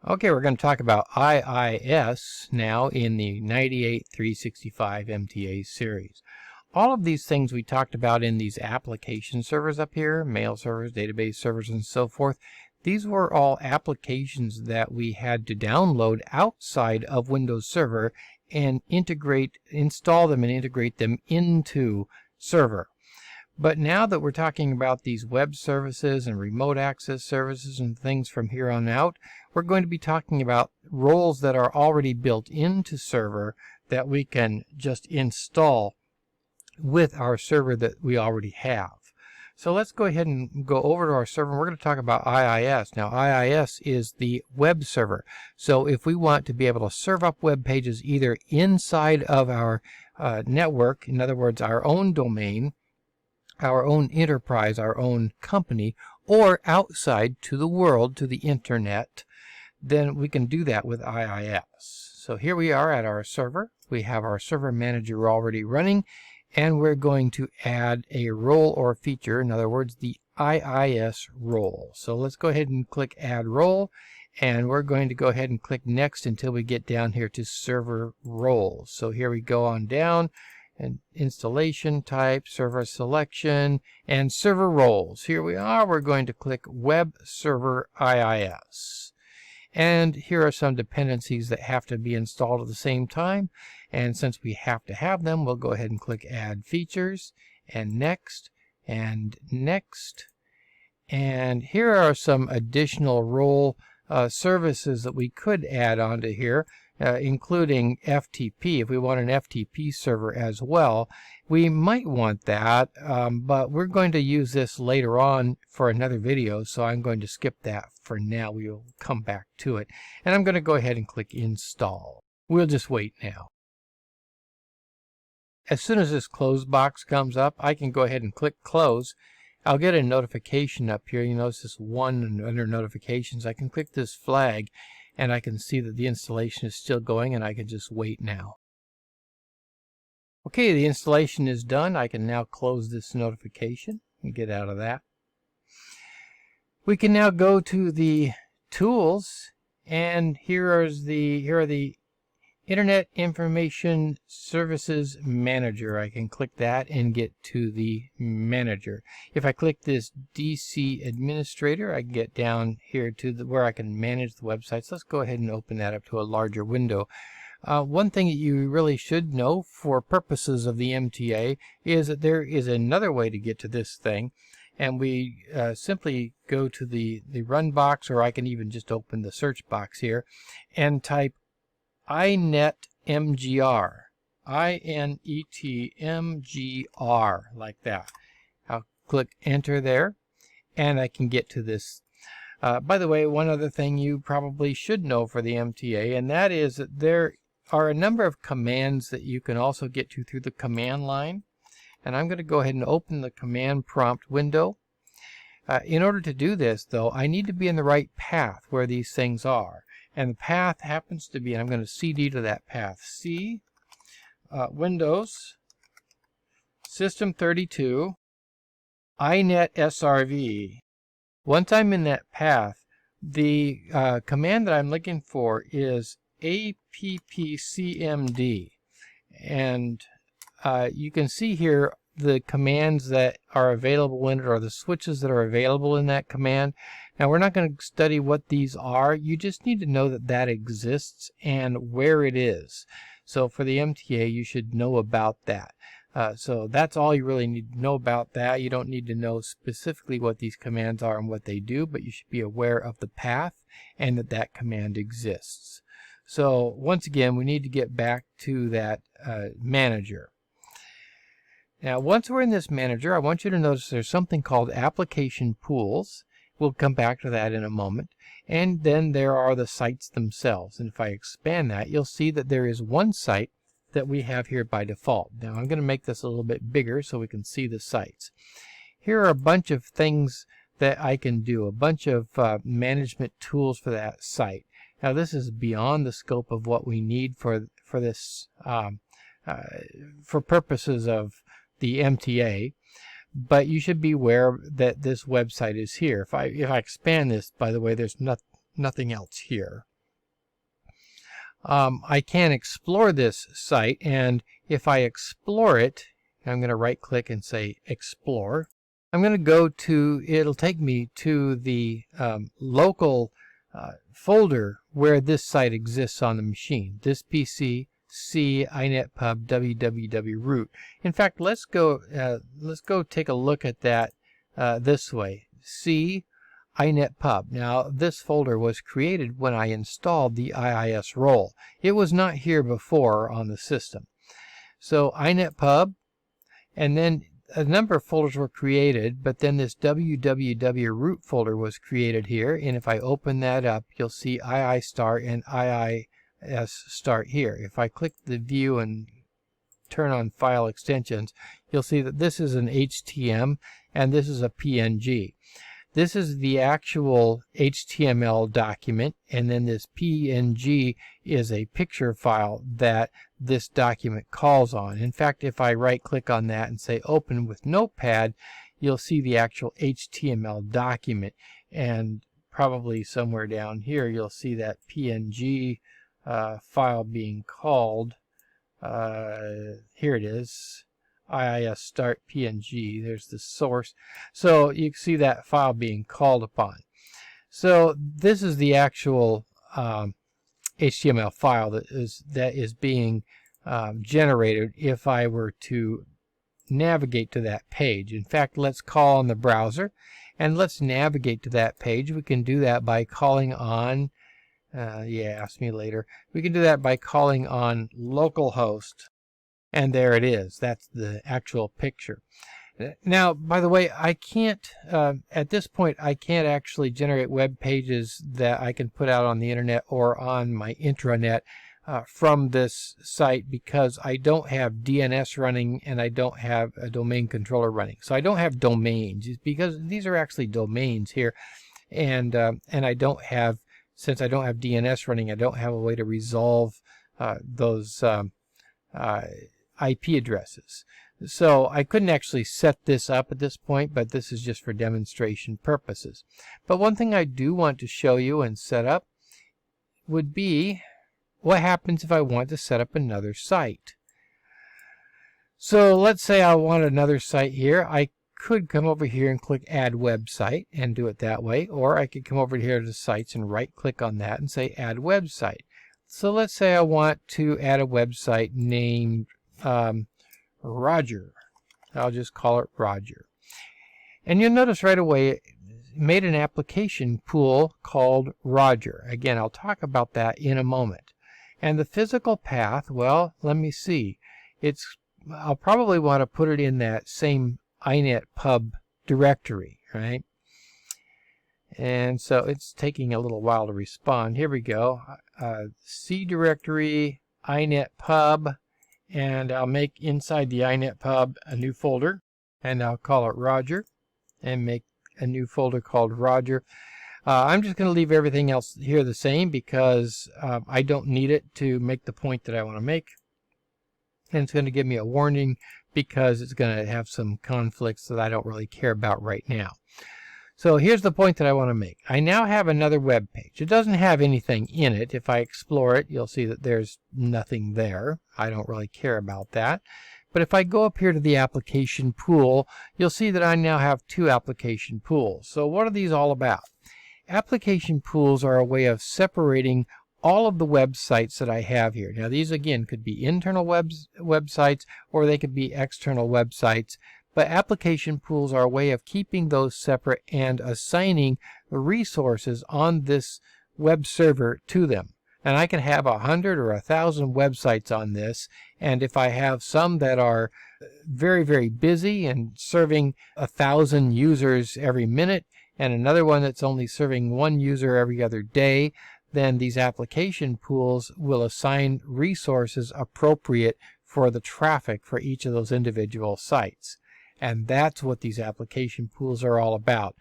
Okay, we're going to talk about IIS now in the 98-365 MTA series. All of these things we talked about in these application servers up here, mail servers, database servers, and so forth, these were all applications that we had to download outside of Windows Server and install them and integrate them into Server. But now that we're talking about these web services and remote access services and things from here on out, we're going to be talking about roles that are already built into Server that we can just install with our server that we already have. So let's go ahead and go over to our server. We're going to talk about IIS. Now, IIS is the web server. So if we want to be able to serve up web pages either inside of our network, in other words, our own domain, our own enterprise, our own company, or outside to the world, to the internet, then we can do that with IIS. So here we are at our server. We have our server manager already running, and we're going to add a role or feature, in other words, the IIS role. So let's go ahead and click Add Role, and we're going to go ahead and click Next until we get down here to Server Roles. So here we go on down, and installation type, server selection, and server roles. Here we are. We're going to click Web Server IIS. And here are some dependencies that have to be installed at the same time. And since we have to have them, we'll go ahead and click Add Features, and Next, and Next. And here are some additional role services that we could add onto here. Including FTP. If we want an FTP server as well, we might want that, but we're going to use this later on for another video, so I'm going to skip that for now. We'll come back to it. And I'm going to go ahead and click Install. We'll just wait now. As soon as this close box comes up, I can go ahead and click Close. I'll get a notification up here. You notice this one under Notifications. I can click this flag, and I can see that the installation is still going, and I can just wait now. Okay, the installation is done. I can now close this notification and get out of that. We can now go to the Tools, and here are the Internet Information Services Manager. I can click that and get to the Manager. If I click this DC Administrator, I can get down here to where I can manage the websites. Let's go ahead and open that up to a larger window. One thing that you really should know for purposes of the MTA is that there is another way to get to this thing. And we simply go to the Run box, or I can even just open the search box here and type INETMGR, INETMGR, like that. I'll click Enter there, and I can get to this. By the way, one other thing you probably should know for the MTA, and that is that there are a number of commands that you can also get to through the command line. And I'm going to go ahead and open the command prompt window. In order to do this, though, I need to be in the right path where these things are. And the path happens to be, and I'm going to CD to that path, C, Windows, System 32, INET SRV. Once I'm in that path, the command that I'm looking for is appcmd. And you can see here the commands that are available in it, or the switches that are available in that command. Now, we're not going to study what these are. You just need to know that that exists and where it is. So for the MTA, you should know about that. So that's all you really need to know about that. You don't need to know specifically what these commands are and what they do, but you should be aware of the path and that that command exists. So once again, we need to get back to that manager. Now, once we're in this manager, I want you to notice there's something called Application Pools. We'll come back to that in a moment. And then there are the sites themselves. And if I expand that, you'll see that there is one site that we have here by default. Now, I'm going to make this a little bit bigger so we can see the sites. Here are a bunch of things that I can do, a bunch of management tools for that site. Now, this is beyond the scope of what we need for this, for purposes of the MTA, but you should be aware that this website is here. If I expand this, by the way, there's nothing else here. I can explore this site, and if I explore it, I'm going to right click and say explore. I'm going to go to, it'll take me to the local folder where this site exists on the machine. This PC, C, inetpub, www root. In fact, let's go take a look at that this way. C, inetpub. Now, this folder was created when I installed the IIS role. It was not here before on the system. So inetpub, and then a number of folders were created, but then this www root folder was created here, and if I open that up, you'll see II start and IIS start here. If I click the view and turn on file extensions, you'll see that this is an HTML and this is a PNG. This is the actual HTML document, and then this PNG is a picture file that this document calls on. In fact, if I right click on that and say open with Notepad, you'll see the actual HTML document, and probably somewhere down here you'll see that PNG file being called. Here it is. IIS start PNG. There's the source. So you can see that file being called upon. So this is the actual HTML file that is being generated if I were to navigate to that page. In fact, let's call on the browser and let's navigate to that page. We can do that by calling on ask me later. We can do that by calling on localhost. And there it is. That's the actual picture. Now, by the way, I can't, at this point, I can't actually generate web pages that I can put out on the internet or on my intranet from this site because I don't have DNS running and I don't have a domain controller running. So I don't have domains because these are actually domains here. And I don't have, since I don't have DNS running, I don't have a way to resolve those IP addresses. So I couldn't actually set this up at this point, but this is just for demonstration purposes. But one thing I do want to show you and set up would be what happens if I want to set up another site. So let's say I want another site here. I could come over here and click add website and do it that way, or I could come over here to sites and right click on that and say add website. So let's say I want to add a website named Roger. I'll just call it Roger. And you'll notice right away it made an application pool called Roger. Again, I'll talk about that in a moment. And the physical path, well, let me see. I'll probably want to put it in that same inetpub directory, right? And so it's taking a little while to respond. Here we go. C directory, inetpub, and I'll make inside the inetpub a new folder, and I'll call it Roger, and make a new folder called Roger. I'm just going to leave everything else here the same because I don't need it to make the point that I want to make. And it's going to give me a warning because it's going to have some conflicts that I don't really care about right now. So here's the point that I want to make. I now have another web page. It doesn't have anything in it. If I explore it, you'll see that there's nothing there. I don't really care about that. But if I go up here to the application pool, you'll see that I now have two application pools. So what are these all about? Application pools are a way of separating all of the websites that I have here. Now these again could be internal websites or they could be external websites. But application pools are a way of keeping those separate and assigning resources on this web server to them. And I can have 100 or 1,000 websites on this. And if I have some that are very, very busy and serving 1,000 users every minute, and another one that's only serving one user every other day, then these application pools will assign resources appropriate for the traffic for each of those individual sites. And that's what these application pools are all about.